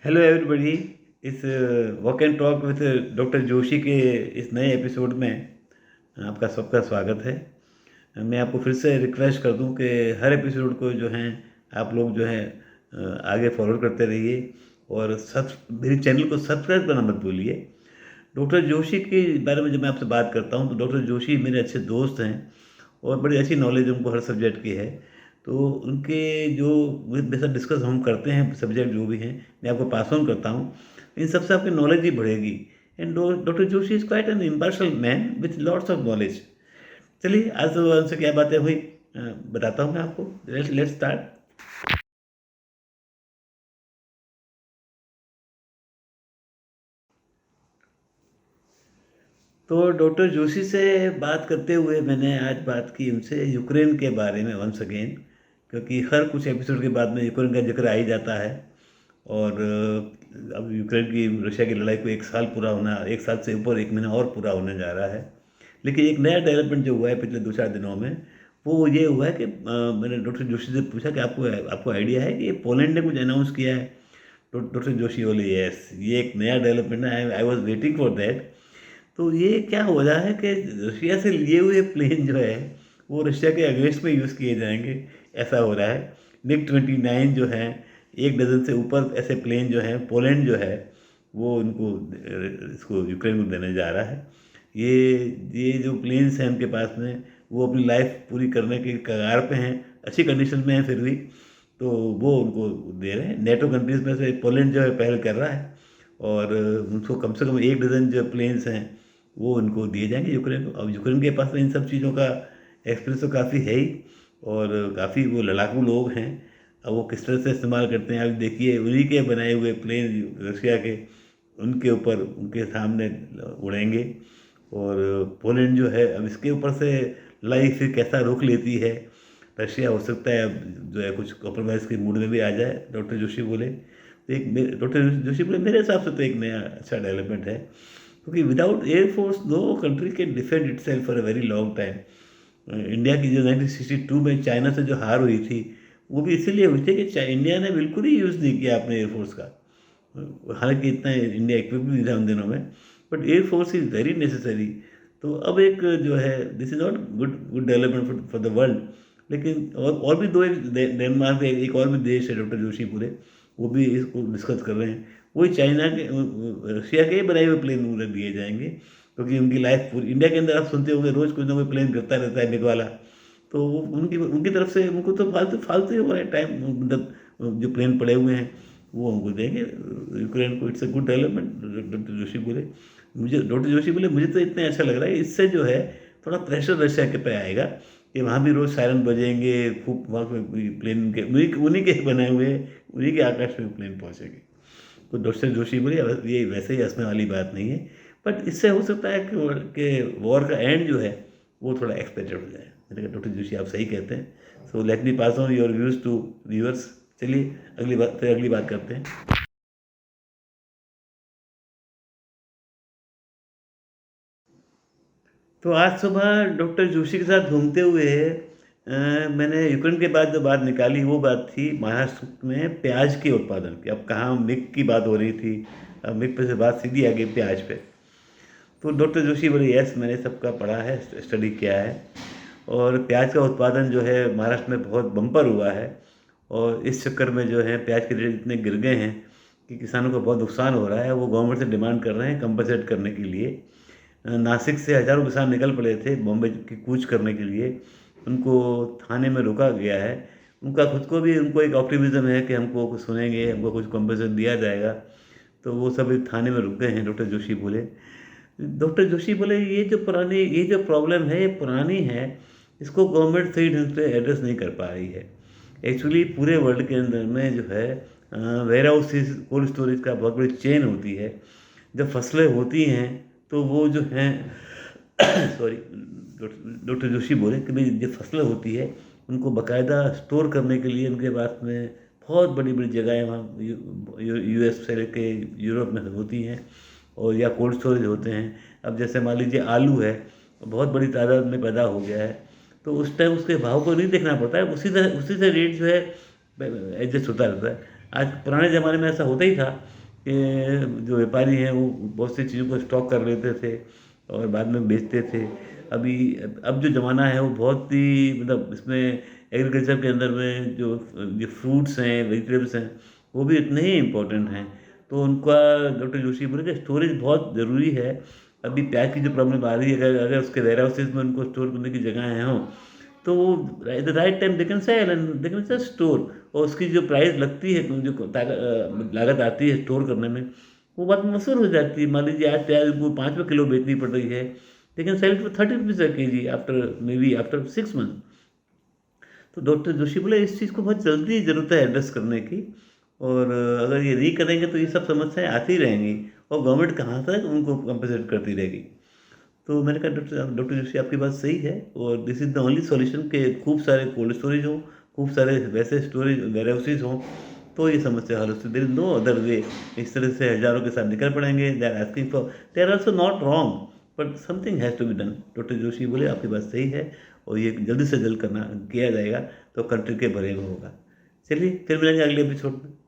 Hello everybody. इस walk and talk with doctor Joshi के इस नए एपिसोड में आपका सबका स्वागत है। मैं आपको फिर से रिक्वेस्ट कर दूं कि हर एपिसोड को जो है आप लोग जो है आगे फॉरवर्ड करते रहिए और सब मेरे चैनल को सब्सक्राइब करना मत भूलिए। डॉक्टर जोशी के बारे में जब मैं आपसे बात करता हूँ तो डॉक्टर जोशी मेरे अच्छे दोस्त हैं और बड़ी अच्छी नॉलेज उनको हर सब्जेक्ट की है। तो उनके जो मेरे साथ डिस्कस हम करते हैं सब्जेक्ट जो भी हैं मैं आपको पास ऑन करता हूँ। इन सबसे आपकी नॉलेज ही बढ़ेगी। And doctor Joshi is quite an impartial man with lots of knowledge. चलिए आज तो उनसे क्या बातें हुई बताता हूँ मैं आपको। Let's start. तो डॉक्टर जोशी से बात करते हुए मैंने आज बात की उनसे यूक्रेन के बारे में वंस अगेन, क्योंकि हर कुछ एपिसोड के बाद में यूक्रेन का जिक्र आ ही जाता है। और अब यूक्रेन की रशिया की लड़ाई को 1 साल पूरा होना, 1 साल से ऊपर 1 महीना और पूरा होने जा रहा है। लेकिन एक नया डेवलपमेंट जो हुआ है पिछले 2-4 दिनों में वो ये हुआ है कि मैंने डॉक्टर जोशी से पूछा कि आपको आपको आइडिया है कि पोलैंड ने कुछ अनाउंस किया है। तो डॉक्टर जोशी बोले यस, ये एक नया डेवलपमेंट है, I was waiting for that. तो ये क्या हो रहा है कि रशिया से लिए हुए प्लेन जो है वो रशिया के अगेंस्ट में यूज़ किए जाएंगे, ऐसा हो रहा है। MiG-29 जो है, 1 डज़न से ऊपर ऐसे प्लेन जो हैं पोलैंड जो है वो उनको इसको यूक्रेन को देने जा रहा है। ये ये जो प्लेन्स हैं उनके पास में वो अपनी लाइफ पूरी करने के कगार पे हैं, अच्छी कंडीशन में हैं फिर भी। तो वो उनको दे रहे हैं। नेटो कंट्रीज़ में से पोलैंड जो है पहल कर रहा है और उनको कम से कम 1 डज़न जो प्लेन्स हैं वो उनको दिए जाएंगे यूक्रेन को। अब यूक्रेन के पास में इन सब चीज़ों का एक्सपीरियंस तो काफ़ी है ही और काफ़ी वो लड़ाकू लोग हैं। अब वो किस तरह से इस्तेमाल करते हैं आप देखिए, उन्हीं के बनाए हुए प्लेन रशिया के उनके ऊपर उनके सामने उड़ेंगे। और पोलैंड जो है अब इसके ऊपर से लड़ाई फिर कैसा रुख लेती है रशिया, हो सकता है अब जो है कुछ कॉम्प्रोमाइज़ के मूड में भी आ जाए, डॉक्टर जोशी बोले। तो एक डॉक्टर जोशी बोले मेरे हिसाब से तो एक नया अच्छा डेवलपमेंट है, क्योंकि without air force no country can defend itself for a very long time. India की जो 1962 में चाइना से जो हार हुई थी वो भी इसीलिए हुई थी कि इंडिया ने बिल्कुल ही यूज़ नहीं किया अपने एयरफोर्स का। हालांकि इतना इंडिया इक्विप भी था उन दिनों में, but air force is very necessary. तो अब एक जो है this is not good good development for the world. लेकिन और भी दो, एक डेनमार्क एक और भी देश है डॉक्टर जोशी पूरे, वो भी इसको डिस्कस कर रहे हैं। वही चाइना के रशिया के ही बनाए हुए प्लेन उन्हें दिए जाएंगे, क्योंकि उनकी लाइफ पूरी इंडिया के अंदर आप सुनते होंगे रोज़ कोई ना कोई प्लेन गिरता रहता है मिग वाला। तो वो उनकी उनकी तरफ से उनको तो फालतू फालतू ही हो रहा है टाइम, मतलब जो प्लेन पड़े हुए हैं वो हमको देंगे यूक्रेन को। It's a good development, doctor Joshi बोले। मुझे डॉक्टर जोशी बोले मुझे तो इतना अच्छा लग रहा है, इससे जो है थोड़ा प्रेशर रशिया के पे आएगा कि वहाँ भी रोज़ सायरन बजेंगे, खूब वहाँ पे प्लेन के उन्हीं उन्हीं के बनाए हुए उन्हीं के आकाश में प्लेन पहुँचेंगे। तो डॉक्टर जोशी बोले ये वैसे ही हंसने वाली बात नहीं है, बट इससे हो सकता है कि वॉर का एंड जो है वो थोड़ा एक्सपेक्टेड हो जाए। मैंने कहा डॉक्टर जोशी आप सही कहते हैं। So let me pass on your views to viewers. चलिए अगली बात करते हैं। तो आज सुबह डॉक्टर जोशी के साथ घूमते हुए मैंने यूक्रेन के बाद जो बात निकाली वो बात थी महाराष्ट्र में प्याज के उत्पादन की। अब कहाँ मिग की बात हो रही थी, अब मिग पे से बात सीधी आ गई प्याज पे। तो डॉक्टर जोशी बोले यस, मैंने सबका पढ़ा है, स्टडी किया है। और प्याज का उत्पादन जो है महाराष्ट्र में बहुत बम्पर हुआ है और इस चक्कर में जो है प्याज के रेट इतने गिर गए हैं कि किसानों को बहुत नुकसान हो रहा है। वो गवर्नमेंट से डिमांड कर रहे हैं कंपनसेट करने के लिए। नासिक से हज़ारों किसान निकल पड़े थे बॉम्बे की कूच करने के लिए, उनको थाने में रोका गया है। उनका खुद को भी उनको एक ऑप्टिमिज्म है कि हमको कुछ सुनेंगे, हमको कुछ कंपनसेशन दिया जाएगा। तो वो सब थाने में रुक गए हैं, डॉक्टर जोशी बोले। डॉक्टर जोशी बोले ये जो प्रॉब्लम है ये पुरानी है, इसको गवर्नमेंट सही ढंग से एड्रेस नहीं कर पा रही है। एक्चुअली पूरे वर्ल्ड के अंदर में जो है वेयर हाउसेस कोल्ड स्टोरेज का बहुत बड़ी चेन होती है। जब फसलें होती हैं तो वो जो हैं सॉरी, डॉक्टर जोशी बोले कि भाई जो फसलें होती है उनको बाकायदा स्टोर करने के लिए उनके पास में बहुत बड़ी बड़ी जगहें वहाँ यूएस से लेके यूरोप में होती हैं और या कोल्ड स्टोरेज होते हैं। अब जैसे मान लीजिए आलू है, बहुत बड़ी तादाद में पैदा हो गया है, तो उस टाइम उसके भाव को नहीं देखना पड़ता है, उसी से रेट जो है एडजस्ट होता रहता है। आज पुराने ज़माने में ऐसा होता ही था कि जो व्यापारी हैं वो बहुत सी चीज़ों को स्टॉक कर लेते थे और बाद में बेचते थे। अभी अब जो ज़माना है वो बहुत ही मतलब इसमें एग्रीकल्चर के अंदर में जो फ्रूट्स हैं, वेजिटेबल्स हैं, वो भी उतने ही इम्पोर्टेंट हैं। तो उनका डॉक्टर जोशी बोले कि स्टोरेज बहुत ज़रूरी है। अभी प्याज की जो प्रॉब्लम आ रही है, अगर अगर उसके वेयर हाउसेज़ में उनको स्टोर करने की जगह हों, तो वो at the right time they can sell and they can just store. और उसकी जो प्राइस लगती है, जो लागत आती है स्टोर करने में, वो बाद में वसूल हो जाती है। मान लीजिए आज प्याज को 5 रुपये किलो बेचनी पड़ रही है, they can sell it for 30 rupees a KG after may be after 6 month. तो डॉक्टर जोशी बोले इस चीज़ को बहुत जल्दी ज़रूरत है एड्रेस करने की, और अगर ये नहीं करेंगे तो ये सब समस्याएँ आती रहेंगी और गवर्नमेंट कहाँ तक उनको कम्पेंसेट करती रहेगी। तो मैंने कहा डॉक्टर डॉक्टर जोशी आपकी बात सही है, और this is the only solution कि खूब सारे कोल्ड स्टोरेज हों, खूब सारे वैसे स्टोरेज वेयर हाउसेज़ हों, तो ये समस्या हल हो सकती है। There is no other way. इस तरह से हज़ारों के साथ निकल पड़ेंगे, they are asking for, they are also not wrong, but something has to be done. Doctor Joshi बोले आपकी बात सही है और ये जल्द से जल्द करना किया जाएगा तो कंट्री के भले में होगा। चलिए फिर मिलेंगे अगले एपिसोड में।